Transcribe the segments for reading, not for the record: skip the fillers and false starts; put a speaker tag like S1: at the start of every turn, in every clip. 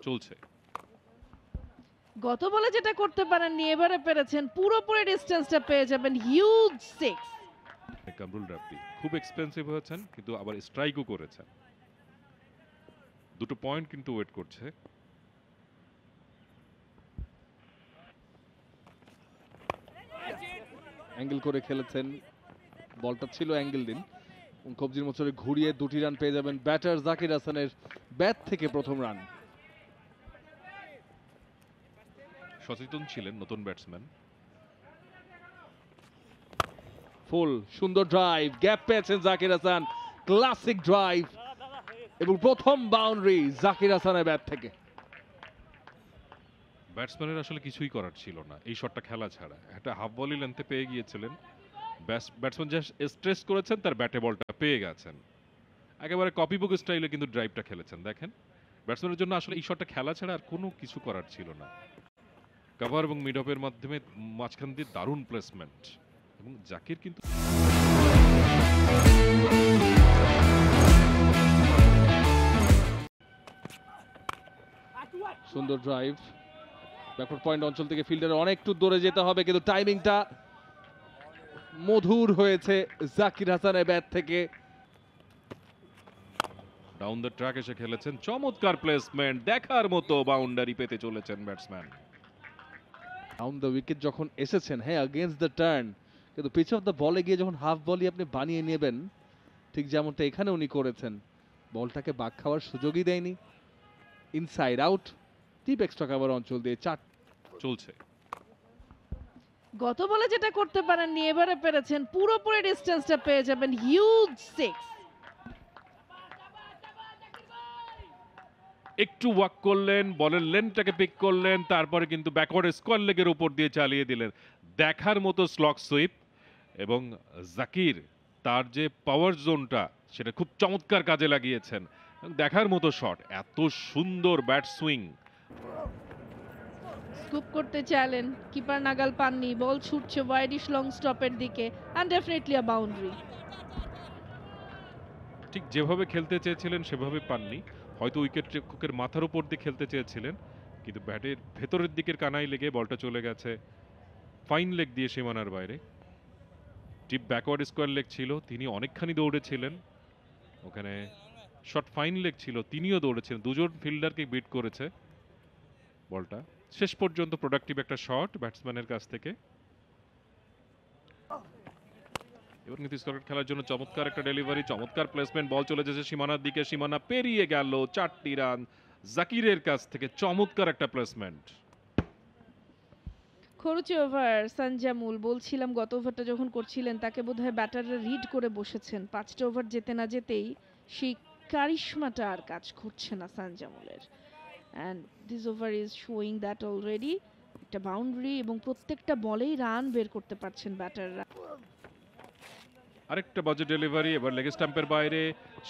S1: চলছে।
S2: গত বলে যেটা করতে পারেননি এবারে পেরেছেন, পুরোপুরি ডিস্টেন্সটা পেয়ে যাবেন। হিউজ 6।
S1: কামরুল রাব্বি খুব এক্সপেন্সিভ হয়েছেন, কিন্তু আবার স্ট্রাইকও করেছেন। দুটো পয়েন্ট কিন্তু ওয়েট করছে।
S3: অ্যাঙ্গেল করে খেলেছেন, বলটা ছিল অ্যাঙ্গেল দিন। কবজির মোচরে ঘুরিয়ে 2টি রান পেয়ে যাবেন ব্যাটার জাকির হাসানের ব্যাট থেকে প্রথম রান।
S1: সচেতন ছিলেন নতুন ব্যাটসম্যান।
S3: ফুল সুন্দর ড্রাইভ, গ্যাপ পেয়েছেন জাকির হাসান, ক্লাসিক ড্রাইভ এবং প্রথম বাউন্ডারি জাকির হাসানের ব্যাট থেকে।
S1: ব্যাটসম্যানের আসলে কিছুই করার ছিল না এই শটটা খেলা ছাড়া। একটা হাফ বলই লেন্থে পেয়ে গিয়েছিলেন, ব্যাটসম্যান যা স্ট্রেস করেছেন তার ব্যাটে বলটা পেয়ে গেছেন। একেবারে কপি বুক স্টাইলে কিন্তু ড্রাইভটা খেলেছেন। দেখেন, ব্যাটসম্যানের জন্য আসলে এই শটটা খেলা ছাড়া আর কোনো কিছু করার ছিল না। কভার এবং মিড অফের মাধ্যমে মাঝখান দিয়ে দারুণ প্লেসমেন্ট, এবং জাকির কিন্তু
S3: সুন্দর ড্রাইভ, ব্যাকওয়ার্ড পয়েন্ট অঞ্চল থেকে ফিল্ডারে অনেকটু দূরে যেতে হবে, কিন্তু টাইমিংটা মধুর হয়েছে জাকির হাসানের ব্যাট থেকে।
S1: ডাউন দ্য ট্র্যাক এসে খেলেছেন, চমৎকার প্লেসমেন্ট, দেখার মতো বাউন্ডারি পেতে চলেছেন ব্যাটসম্যান।
S3: ডাউন দ্য উইকেট যখন এসেছেন, হ্যাঁ অ্যাগেন্স্ট দ্য টার্ন, কিন্তু পিচ অফ দ্য বলে গিয়ে যখন হাফ বলই আপনি বানিয়ে নেবেন, ঠিক যেমনটা এখানে উনি করেছেন, বলটাকে বাগ খাওয়ার সুযোগই দেয়নি। Inside out, deep extra cover অঞ্চল দিয়ে 4।
S1: চলছে।
S2: গত বলে যেটা করতে পারেননি এবারে পেরেছেন, পুরোপুরি ডিস্টেন্সটা পেয়ে যাবেন। হিউজ 6।
S1: একটু ওয়াক করলেন, বলের লেনটাকে পিক করলেন, তারপরে কিন্তু ব্যাকওয়ার্ড স্কোয়ার লেগের উপর দিয়ে চালিয়ে দিলেন। দেখার মতো স্লগ সুইপ, এবং জাকির তার যে পাওয়ার জোনটা সেটা খুব চমৎকার কাজে লাগিয়েছেন। দেখার মতো শট, এত সুন্দর ব্যাট সুইং।
S2: স্কুপ করতে চাইলেন, কিপার নাগাল পাননি, বল ছুটছে ওয়াইডিশ লং স্টপের দিকে, অ্যান্ড ডেফিনেটলি আ বাউন্ডারি।
S1: ঠিক যেভাবে খেলতে চেয়েছিলেন সেভাবে পাননি। হয়তো উইকেট রক্ষকের মাথার উপর দিয়ে খেলতে চেয়েছিলেন, কিন্তু ব্যাটের ভেতরের দিকের কানায় লেগে বলটা চলে গেছে ফাইন লেগ দিয়ে সীমানার বাইরে। টিপ ব্যাকওয়ার্ড স্কোয়ার লেগ ছিল, তিনি অনেকখানি দৌড়েছিলেন ওখানে। শর্ট ফাইন লেগ ছিল, তিনিও দৌড়েছিলেন, দুজন ফিল্ডারকে বিট করেছে বলটা। শেষ পর্যন্ত প্রোডাক্টিভ একটা শট ব্যাটসম্যানের কাছ থেকে। এবার কিন্তু স্কোয়ার খেলার জন্য চমৎকার একটা ডেলিভারি, চমৎকার প্লেসমেন্ট, বল চলে যাচ্ছে সীমানার দিকে, সীমানা পেরিয়ে গেল, 4টি রান জাকিরের কাছ থেকে। চমৎকার একটা প্লেসমেন্ট।
S2: খরুচে ওভার সানজামুল, বলছিলাম গত ওভারটা যখন করছিলেন তাকে বোধহয় ব্যাটাররা রিড করে বসেছেন। 5টা ওভার যেতে না যেতেই সেই কারিশমাটা আর কাজ করছে না সানজামুলের। And this over is showing that already. একটা বাউন্ডারি এবং প্রত্যেকটা বলেই রান বের করতে পারছেন ব্যাটাররা।
S1: আরেকটা বাজে ডেলিভারি, এবার লেগ স্টাম্পের বাইরে,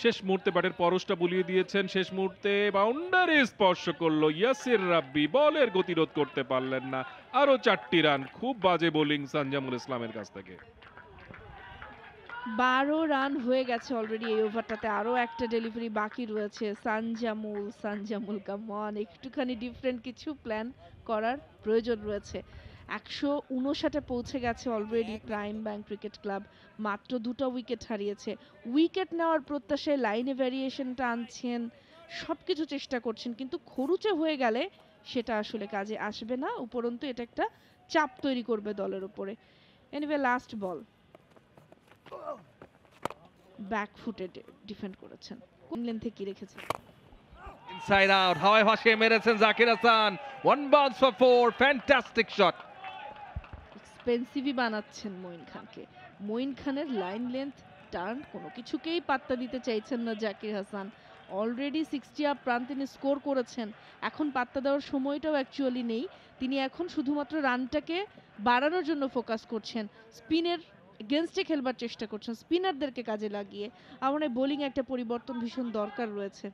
S1: শেষ মুহূর্তে ব্যাটের পরশটা বুলিয়ে দিয়েছেন, শেষ মুহূর্তে বাউন্ডারি স্পর্শ করলো ইয়াসির রাব্বি, বলের গতিরোধ করতে পারলেন না। আরো 4টি রান। খুব বাজে বোলিং সানজামুল ইসলামের কাছ থেকে।
S2: 12 রান হয়ে গেছে অলরেডি এই ওভারটাতে, আরো একটা ডেলিভারি বাকি রয়েছে। সানজামুল কামন, একটুখানি ডিফারেন্ট কিছু প্ল্যান করার প্রয়োজন রয়েছে। 159-এ পৌঁছে গেছে already prime bank cricket club. মাত্র 2টা উইকেট হারিয়েছে। উইকেট নেওয়ার প্রত্যাশায় লাইনে ভ্যারিয়েশনটা আনছেন, সবকিছু চেষ্টা করছেন, কিন্তু খরুচে হয়ে গেলে সেটা আসলে কাজে আসবে না। উপরন্তু এটা একটা চাপ তৈরি করবে দলের উপরে। এনিওয়ে, লাস্ট বল ব্যাক ফুটে ডিফেন্ড করেছেন, কোন লেন্থে কি রেখেছেন।
S3: ইনসাইড আউট, হাওয়ায় ভাসিয়ে মেরেছেন Zakir Hasan, 1 bounce for 4, fantastic shot.
S2: এক্সপেন্সিভই বানাচ্ছেন মঈন খানকে। মঈন খানের লাইন লেন্থ, টার্ন, কোনো কিছুকেই পাত্তা দিতে চাইছেন না Zakir Hasan. Already 60 up run তিনি স্কোর করেছেন, এখন পাত্তা দেওয়ার সময়টাও অ্যাকচুয়ালি নেই। তিনি এখন শুধুমাত্র রানটাকে বাড়ানোর জন্য ফোকাস করছেন, স্পিনের এগেনস্টে খেলবার চেষ্টা করছেন, স্পিনারদেরকে কাজে লাগিয়ে। আমার বোলিং একটা পরিবর্তন ভীষণ দরকার রয়েছে।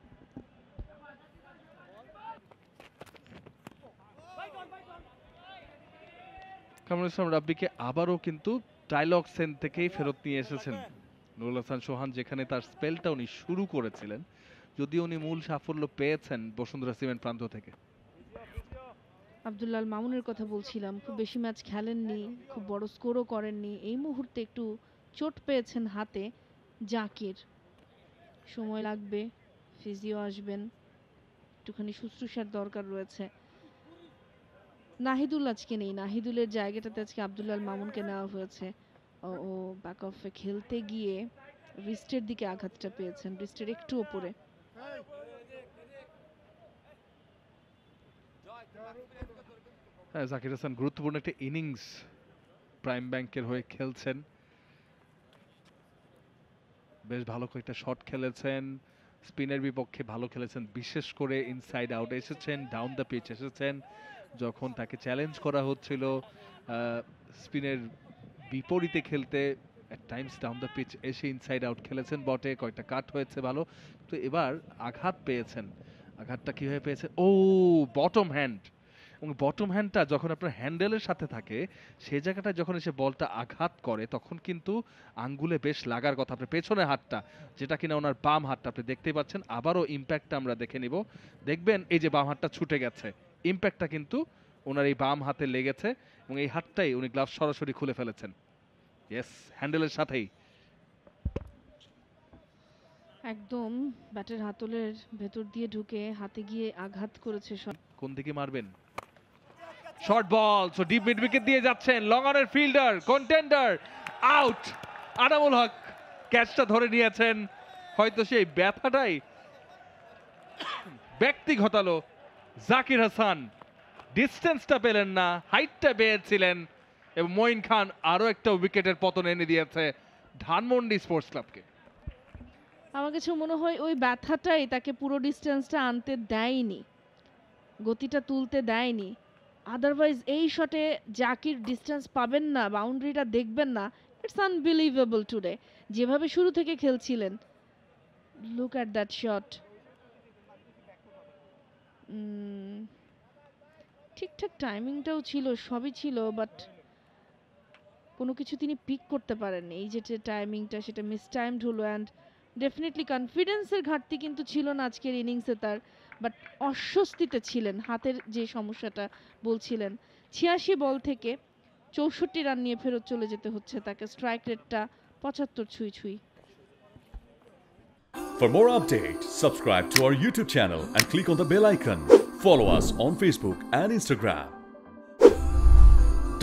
S3: কামরুল ইসলাম রাব্বিকে আবারও কিন্তু ডায়লগ সেন থেকেই ফেরত নিয়ে এসেছেন নুরুল হাসান সোহান, যেখানে তার স্পেলটা উনি শুরু করেছিলেন যদিও উনি মূল সাফল্য পেয়েছেন বসুন্ধরা সিমেন্ট প্রান্ত থেকে।
S2: আব্দুল্লাহ আল মামুনের কথা বলছিলাম, খুব বেশি ম্যাচ খেলেননি, খুব বড় স্কোরও করেননি, এই মুহূর্তে একটু চোট পেয়েছেন হাতে জাকির। সময় লাগবে, ফিজিও আসবেন, একটুখানি শুশ্রূষার দরকার রয়েছে। নাহিদুল আজকে নেই, নাহিদুলের জায়গাটাতে আজকে আব্দুল্লাহ আল মামুনকে নেওয়া হয়েছে। ও ব্যাক অফে খেলতে গিয়ে রিস্টের দিকে আঘাতটা পেয়েছেন, রিস্টের একটু ওপরে।
S3: হ্যাঁ, জাকির হাসান গুরুত্বপূর্ণ একটা ইনিংস প্রাইম ব্যাংকের হয়ে খেলছেন, বেশ ভালো কয়েকটা শট খেলেছেন, স্পিনের বিপক্ষে ভালো খেলেছেন, বিশেষ করে ইনসাইড আউট এসেছেন, ডাউন দ্য পিচ এসেছেন যখন তাকে চ্যালেঞ্জ করা হচ্ছিল স্পিনের বিপরীতে খেলতে, at times down the pitch এসে ইনসাইড আউট খেলেছেন বটে, কয়েকটা কাট হয়েছে ভালো। তো এবার আঘাত পেয়েছেন, আঘাতটা কিভাবে পেয়েছে, ও বটম হ্যান্ড, এবং বটম হ্যান্ডটা যখন আপনার হ্যান্ডেলের সাথে থাকে সেই জায়গাটা যখন এসে বলটা আঘাত করে তখন কিন্তু আঙ্গুলে বেশ লাগার কথা। আপনার পেছনে হাতটা যেটা কিনা ওনার বাম হাতটা আপনি দেখতেই পাচ্ছেন, আবারও ইম্প্যাক্টটা আমরা দেখে নিব, দেখবেন এই যে বাম হাতটা ছুটে গেছে, ইম্প্যাক্টটা কিন্তু ওনার এই বাম হাতে লেগেছে এবং এই হাতটাই উনি গ্লাভস সরাসরি খুলে ফেলেছেন। ইয়েস, হ্যান্ডেলের সাথেই
S2: একদম ব্যাটের হাতলের ভেতর দিয়ে ঢুকে হাতে গিয়ে আঘাত করেছে।
S3: কোন দিকে মারবেন, short ball, so deep mid wicket দিয়ে যাচ্ছেন, লং অনের fielder contender out, Anamul Haque ক্যাচটা ধরে নিয়েছেন, হয়তো সেই ব্যথাটাই ব্যক্তি ঘটালো জাকির হাসান, ডিস্টেন্সটা পেলেন না, হাইটটা পেয়েছিলেন এবং মঈন খান আরো একটা উইকেটের পতন এনে দিয়েছে ধানমন্ডি স্পোর্টস ক্লাবকে।
S2: আমার কাছে মনে হয় ওই ব্যথাটাই তাকে পুরো ডিস্টেন্সটা আনতে দেয়নি, গতিটা তুলতে দেয়নি। আদারওয়াইজ এই শটে জাকির ডিস্টেন্স পাবেন না, বাউন্ডারিটা দেখবেন না। ইটস আনবিলিভেবল টুডে, যেভাবে শুরু থেকে খেলছিলেন। Look at that shot. ঠিকঠাক টাইমিংটাও ছিল, সবই ছিল, বাট কোনো কিছু তিনি পিক করতে পারেননি। এই যে টাইমিংটা সেটা মিস টাইমড হলো, অ্যান্ড ডেফিনেটলি কনফিডেন্সের ঘাটতি কিন্তু ছিল না আজকের ইনিংসে তার, বাট অস্বস্তিতে ছিলেন, হাতের যে সমস্যাটা বলছিলেন। 86 বল থেকে 64 রান নিয়ে ফেরত চলে যেতে হচ্ছে তাকে, স্ট্রাইক রেটটা 75 ছুঁই ছুঁই।
S4: For more updates, subscribe to our YouTube channel and click on the bell icon. Follow us on Facebook and Instagram.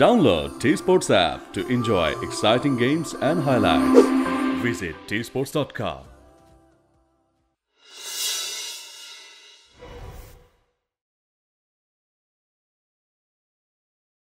S4: Download T-Sports app to enjoy exciting games and highlights. Visit tsports.com.